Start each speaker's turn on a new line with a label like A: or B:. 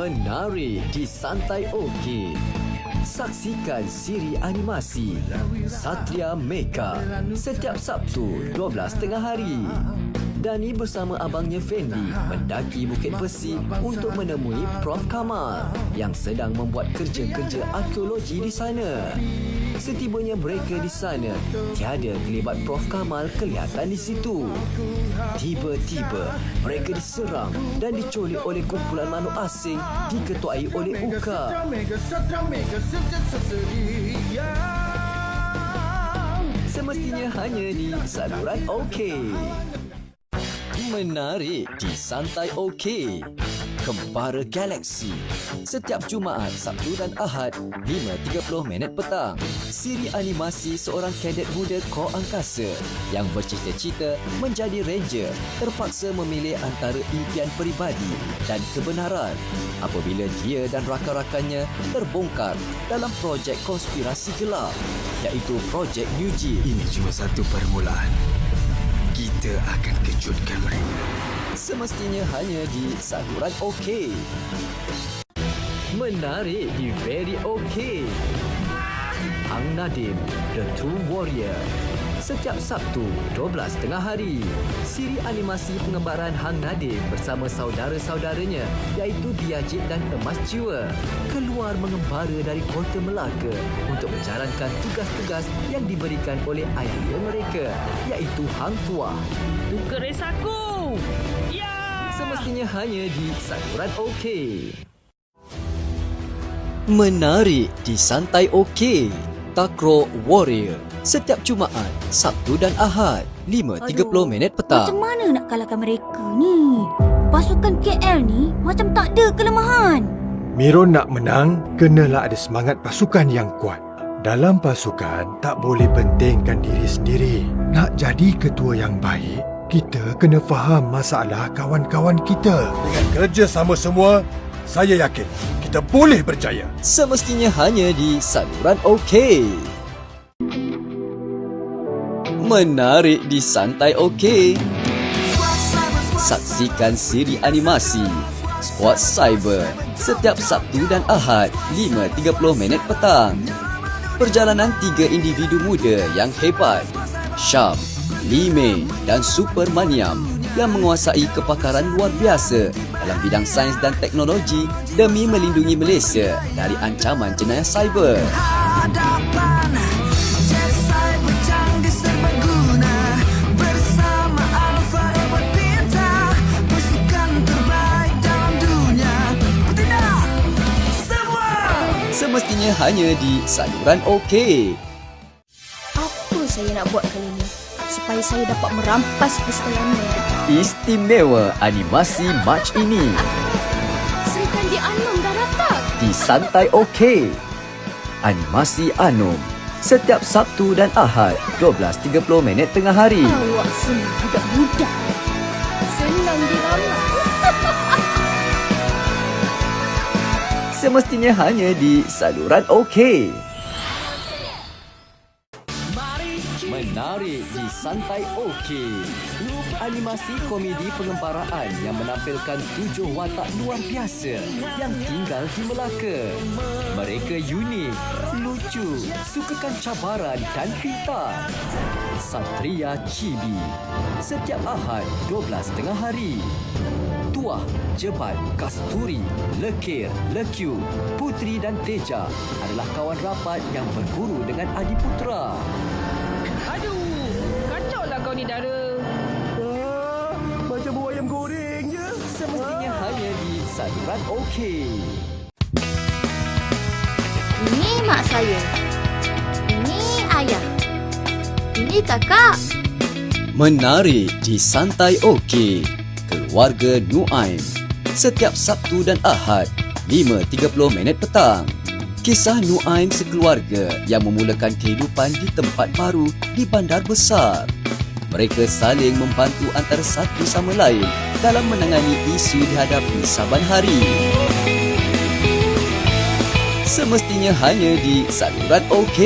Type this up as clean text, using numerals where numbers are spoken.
A: Menarik di Santai OK. Saksikan siri animasi Satria Meka setiap Sabtu 12.30 hari. Dani bersama abangnya Fendi mendaki Bukit Besi untuk menemui Prof Kamal yang sedang membuat kerja-kerja arkeologi di sana. Setibanya mereka di sana, tiada kelibat Prof Kamal kelihatan di situ. Tiba-tiba, mereka diserang dan diculik oleh kumpulan makhluk asing diketuai oleh Uka. Semestinya hanya di saluran OK. Menarik di Santai OK. Kembara Galaksi. Setiap Jumaat, Sabtu dan Ahad, 5.30 petang. Siri animasi seorang kadet muda kor angkasa yang bercita-cita menjadi ranger terpaksa memilih antara impian peribadi dan kebenaran apabila dia dan rakan-rakannya terbongkar dalam projek konspirasi gelap, iaitu projek New G.
B: Ini cuma satu permulaan. Kita akan kejutkan mereka.
A: Semestinya hanya di saluran OK. Menarik di Very OK. Hang Nadim, The Tomb Warrior. Setiap Sabtu, 12.30 hari. Siri animasi pengembaraan Hang Nadim bersama saudara-saudaranya iaitu Biajit dan Emas Jiwa keluar mengembara dari Kota Melaka untuk menjalankan tugas-tugas yang diberikan oleh ayahanda mereka iaitu Hang Tuah.
C: Tukar resaku! Ya!
A: Semestinya hanya di saluran OK. Menarik di Santai OK. Takraw Warrior. Setiap Jumaat, Sabtu dan Ahad, 5.30 petang.
D: Macam mana nak kalahkan mereka ni? Pasukan KL ni macam tak ada kelemahan.
E: Miron nak menang, kenalah ada semangat pasukan yang kuat. Dalam pasukan, tak boleh pentingkan diri sendiri. Nak jadi ketua yang baik, kita kena faham masalah kawan-kawan kita.
F: Dengan kerja sama semua, saya yakin kita boleh berjaya.
A: Semestinya hanya di saluran OK. Menarik di Santai OK. Saksikan siri animasi Squad Cyber setiap Sabtu dan Ahad 5.30 petang. Perjalanan 3 individu muda yang hebat, Syam, Lime dan Supermaniam, yang menguasai kepakaran luar biasa dalam bidang sains dan teknologi demi melindungi Malaysia dari ancaman jenayah cyber. Semestinya hanya di saluran OK.
D: Apa saya nak buat kali ni supaya saya dapat merampas kestayannya?
A: Istimewa animasi Mac ini
D: Sri Kandi Anom dah datang.
A: di Santai OK. Animasi Anom setiap Sabtu dan Ahad 12.30 tengah hari.
D: Awak semua budak-budak. Senang diramal.
A: Semestinya hanya di saluran OK. Menarik di Santai OK. Animasi komedi pengembaraan yang menampilkan 7 watak luar biasa yang tinggal di Melaka. Mereka unik, lucu, sukakan cabaran dan pintar. Satria Chibi setiap Ahad 12.30 hari. Tuah, Jebat, Kasturi, Lekir, Lekyu, Putri dan Teja adalah kawan rapat yang berguru dengan Adiputra.
C: Aduh, kacau lah kau ni, Dara.
F: Macam buah ayam goreng je.
A: Semestinya hanya di saluran OK.
D: Ini mak saya. Ini ayah. Ini kakak.
A: Menarik di Santai OK. Keluarga Nuaim setiap Sabtu dan Ahad 5.30 petang. Kisah Nuaim sekeluarga yang memulakan kehidupan di tempat baru di bandar besar. Mereka saling membantu antara satu sama lain dalam menangani isu dihadapi saban hari. Semestinya hanya di saluran OK.